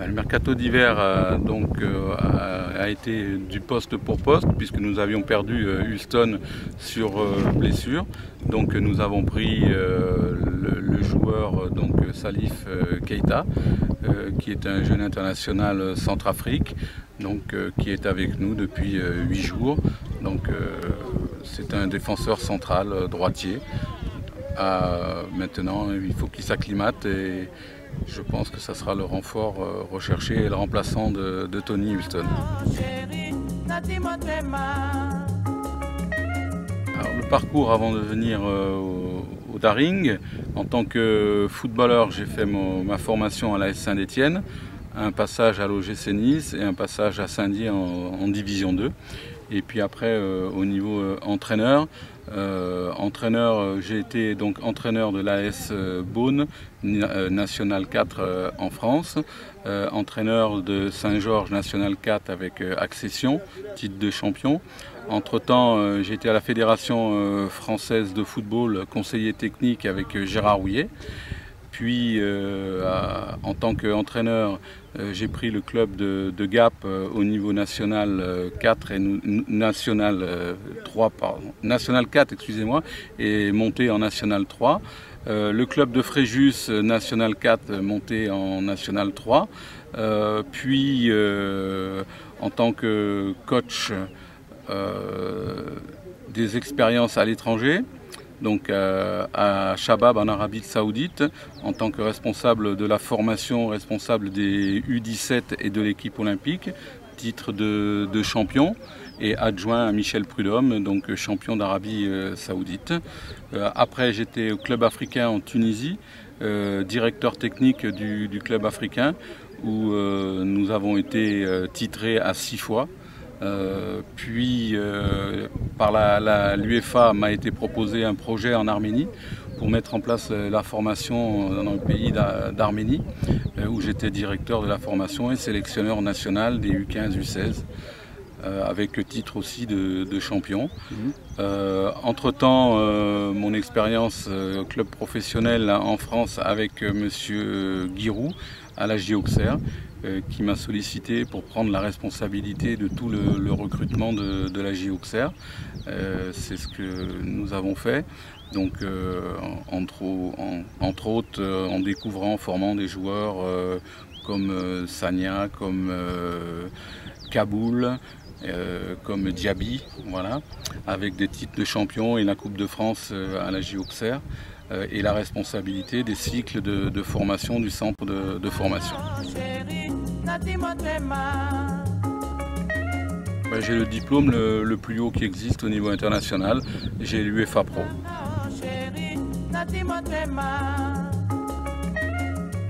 Le mercato d'hiver a été du poste pour poste, puisque nous avions perdu Houston sur blessure. Donc nous avons pris le joueur Salif Keita, qui est un jeune international Centrafrique, qui est avec nous depuis 8 jours. C'est un défenseur central droitier. Maintenant, il faut qu'il s'acclimate et je pense que ça sera le renfort recherché et le remplaçant de Tony Houston. Alors, le parcours avant de venir au Daring, en tant que footballeur, j'ai fait ma formation à l'AS Saint-Étienne, un passage à l'OGC Nice et un passage à Saint-Dié en Division 2. Et puis après, au niveau entraîneur, j'ai été donc entraîneur de l'AS Beaune, National 4 en France, entraîneur de Saint-Georges National 4 avec accession, titre de champion. Entre-temps, j'ai été à la Fédération française de football, conseiller technique avec Gérard Rouillet. Puis, en tant qu'entraîneur, j'ai pris le club de Gap au niveau national 4 et national 3, pardon, national 4, excusez-moi, et monté en national 3. Le club de Fréjus, national 4, monté en national 3. Puis, en tant que coach, des expériences à l'étranger. Donc à Chabab en Arabie Saoudite, en tant que responsable de la formation, responsable des U17 et de l'équipe olympique, titre de champion, et adjoint à Michel Prudhomme, donc champion d'Arabie Saoudite. Après, j'étais au club africain en Tunisie, directeur technique du club africain, où nous avons été titrés à 6 fois. Puis par l'UEFA m'a été proposé un projet en Arménie pour mettre en place la formation dans le pays d'Arménie, où j'étais directeur de la formation et sélectionneur national des U15, U16, avec le titre aussi de champion. Entre-temps, mon expérience au club professionnel en France avec monsieur Giroud à la JO Auxerre, qui m'a sollicité pour prendre la responsabilité de tout le recrutement de la JO Auxerre. C'est ce que nous avons fait. Donc, entre autres, en découvrant, formant des joueurs comme Sagna, comme Kaboul, comme Diaby, voilà, avec des titres de champion et la Coupe de France à la JO Auxerre. Et la responsabilité des cycles de formation du centre de formation. J'ai le diplôme le plus haut qui existe au niveau international, j'ai l'UEFA Pro.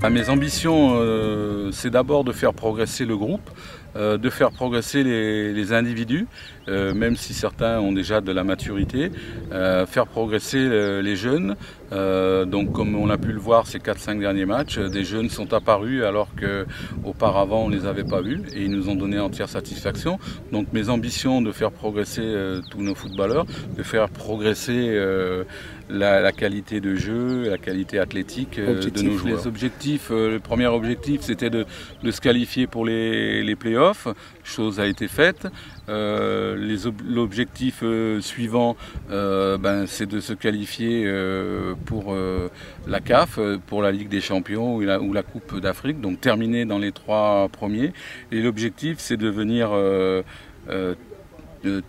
Mes ambitions, c'est d'abord de faire progresser le groupe, de faire progresser les individus, même si certains ont déjà de la maturité, faire progresser les jeunes. Donc comme on a pu le voir ces 4-5 derniers matchs, des jeunes sont apparus alors qu'auparavant on ne les avait pas vus et ils nous ont donné entière satisfaction. Donc mes ambitions de faire progresser tous nos footballeurs, de faire progresser la qualité de jeu, la qualité athlétique de nos joueurs. Les objectifs, le premier objectif c'était de se qualifier pour les playoffs, chose a été faite. L'objectif suivant, c'est de se qualifier pour la CAF, pour la Ligue des Champions ou la Coupe d'Afrique, donc terminer dans les 3 premiers. Et l'objectif c'est de venir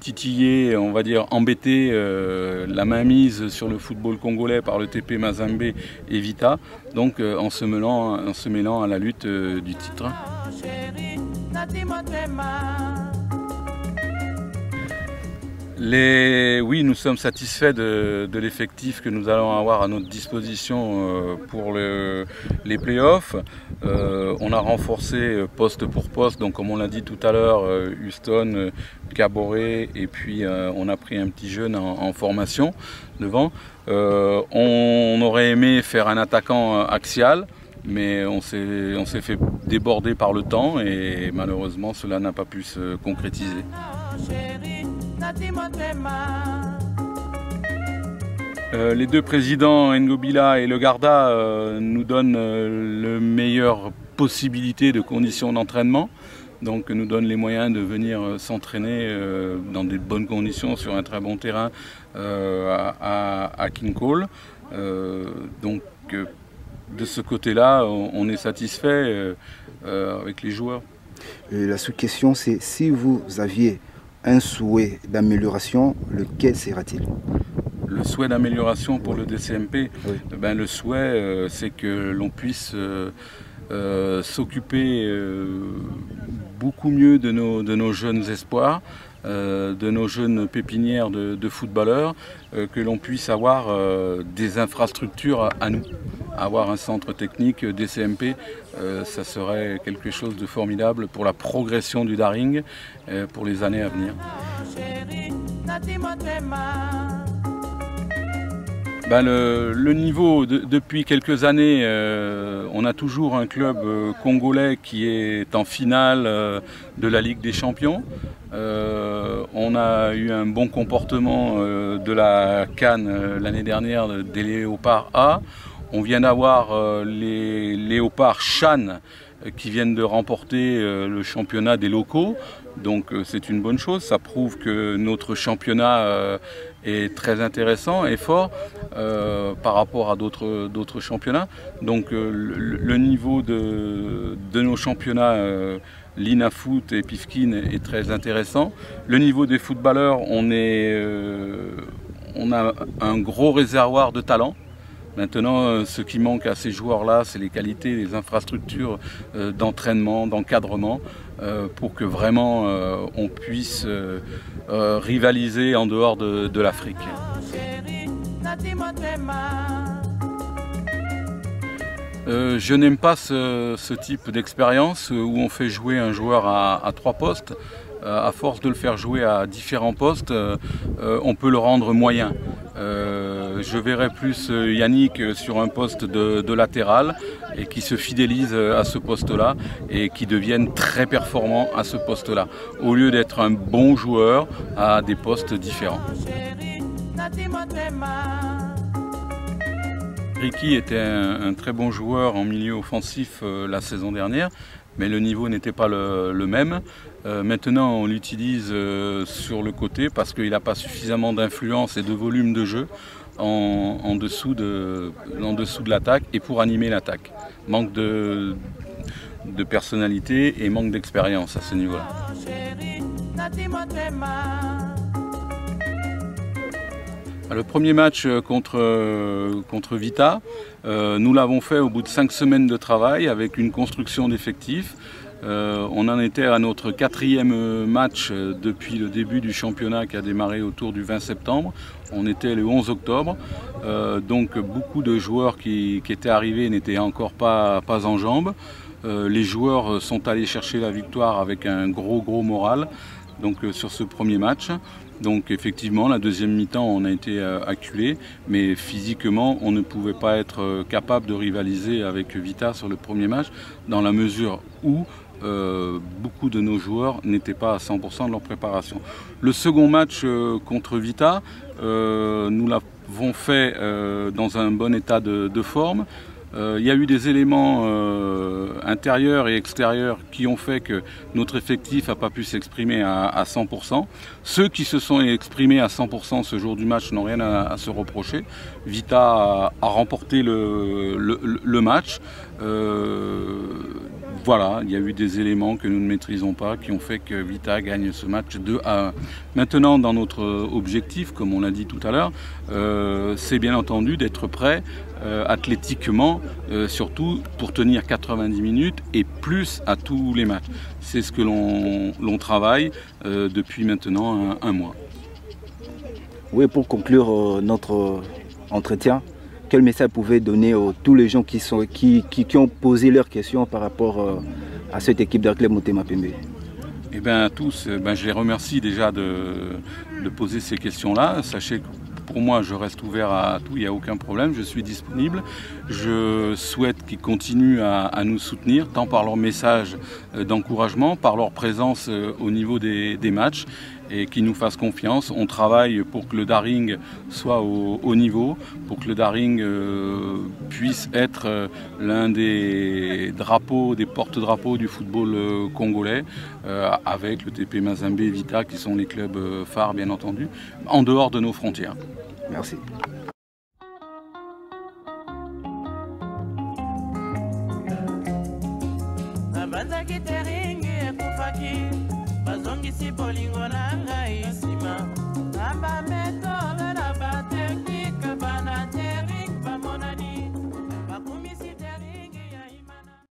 titiller, on va dire embêter la mainmise sur le football congolais par le TP Mazembe et Vita, donc en se mêlant à la lutte du titre. Oui, nous sommes satisfaits de l'effectif que nous allons avoir à notre disposition pour les playoffs. On a renforcé poste pour poste, donc comme on l'a dit tout à l'heure, Houston, Caboret, et puis on a pris un petit jeune en formation devant. On aurait aimé faire un attaquant axial. mais on s'est fait déborder par le temps et malheureusement cela n'a pas pu se concrétiser. Les deux présidents, Ngobila et Legarda, nous donnent la meilleure possibilité de conditions d'entraînement. Donc nous donnent les moyens de venir s'entraîner dans des bonnes conditions sur un très bon terrain à King Cole. Donc de ce côté-là, on est satisfait avec les joueurs. La sous-question, c'est si vous aviez un souhait d'amélioration, lequel sera-t-il? Le souhait d'amélioration pour le DCMP, oui. Ben, le souhait, c'est que l'on puisse s'occuper beaucoup mieux de nos jeunes espoirs, de nos jeunes pépinières de footballeurs, que l'on puisse avoir des infrastructures à nous. Avoir un centre technique DCMP, ça serait quelque chose de formidable pour la progression du Daring pour les années à venir. Ben le niveau, depuis quelques années, on a toujours un club congolais qui est en finale de la Ligue des Champions. On a eu un bon comportement de la CAN l'année dernière des Léopards A. On vient d'avoir les Léopards Chan qui viennent de remporter le championnat des locaux. Donc c'est une bonne chose, ça prouve que notre championnat est très intéressant et fort par rapport à d'autres championnats. Donc le niveau de nos championnats Lina Foot et Pifkin est très intéressant. Le niveau des footballeurs, on a un gros réservoir de talent. Maintenant, ce qui manque à ces joueurs-là, c'est les qualités, les infrastructures d'entraînement, d'encadrement, pour que vraiment on puisse rivaliser en dehors de l'Afrique. Je n'aime pas ce type d'expérience où on fait jouer un joueur à 3 postes. À force de le faire jouer à différents postes, on peut le rendre moyen. Je verrais plus Yannick sur un poste de latéral et qui se fidélise à ce poste-là et qui devienne très performant à ce poste-là, au lieu d'être un bon joueur à des postes différents. Ricky était un très bon joueur en milieu offensif la saison dernière, mais le niveau n'était pas le même. Maintenant, on l'utilise sur le côté parce qu'il n'a pas suffisamment d'influence et de volume de jeu en dessous de l'attaque et pour animer l'attaque. Manque de personnalité et manque d'expérience à ce niveau-là. Le premier match contre Vita, nous l'avons fait au bout de 5 semaines de travail avec une construction d'effectifs. On en était à notre 4e match depuis le début du championnat qui a démarré autour du 20 septembre. On était le 11 octobre, donc beaucoup de joueurs qui étaient arrivés n'étaient encore pas en jambes. Les joueurs sont allés chercher la victoire avec un gros moral donc, sur ce premier match. Donc effectivement, la deuxième mi-temps, on a été acculé, mais physiquement, on ne pouvait pas être capable de rivaliser avec Vita sur le premier match, dans la mesure où beaucoup de nos joueurs n'étaient pas à 100% de leur préparation. Le second match contre Vita, nous l'avons fait dans un bon état de forme. Il y a eu des éléments intérieurs et extérieurs qui ont fait que notre effectif n'a pas pu s'exprimer à 100%. Ceux qui se sont exprimés à 100% ce jour du match n'ont rien à se reprocher. Vita a remporté le match. Voilà, il y a eu des éléments que nous ne maîtrisons pas qui ont fait que Vita gagne ce match 2-1. Maintenant, dans notre objectif, comme on l'a dit tout à l'heure, c'est bien entendu d'être prêt athlétiquement, surtout pour tenir 90 minutes et plus à tous les matchs. C'est ce que l'on travaille depuis maintenant un mois. Oui, pour conclure notre entretien, quel message pouvez donner à tous les gens qui ont posé leurs questions par rapport à cette équipe de Club Motema Pembe? Eh bien, tous, je les remercie déjà de poser ces questions-là. Sachez pour moi, je reste ouvert à tout, il n'y a aucun problème, je suis disponible. Je souhaite qu'ils continuent à nous soutenir, tant par leur message d'encouragement, par leur présence au niveau des matchs, et qu'ils nous fassent confiance. On travaille pour que le Daring soit au haut niveau, pour que le Daring puisse être l'un des drapeaux, des porte-drapeaux du football congolais, avec le TP Mazembe et Vita, qui sont les clubs phares, bien entendu, en dehors de nos frontières. Merci. Bazongisi bolingo na ngai nsima na bametore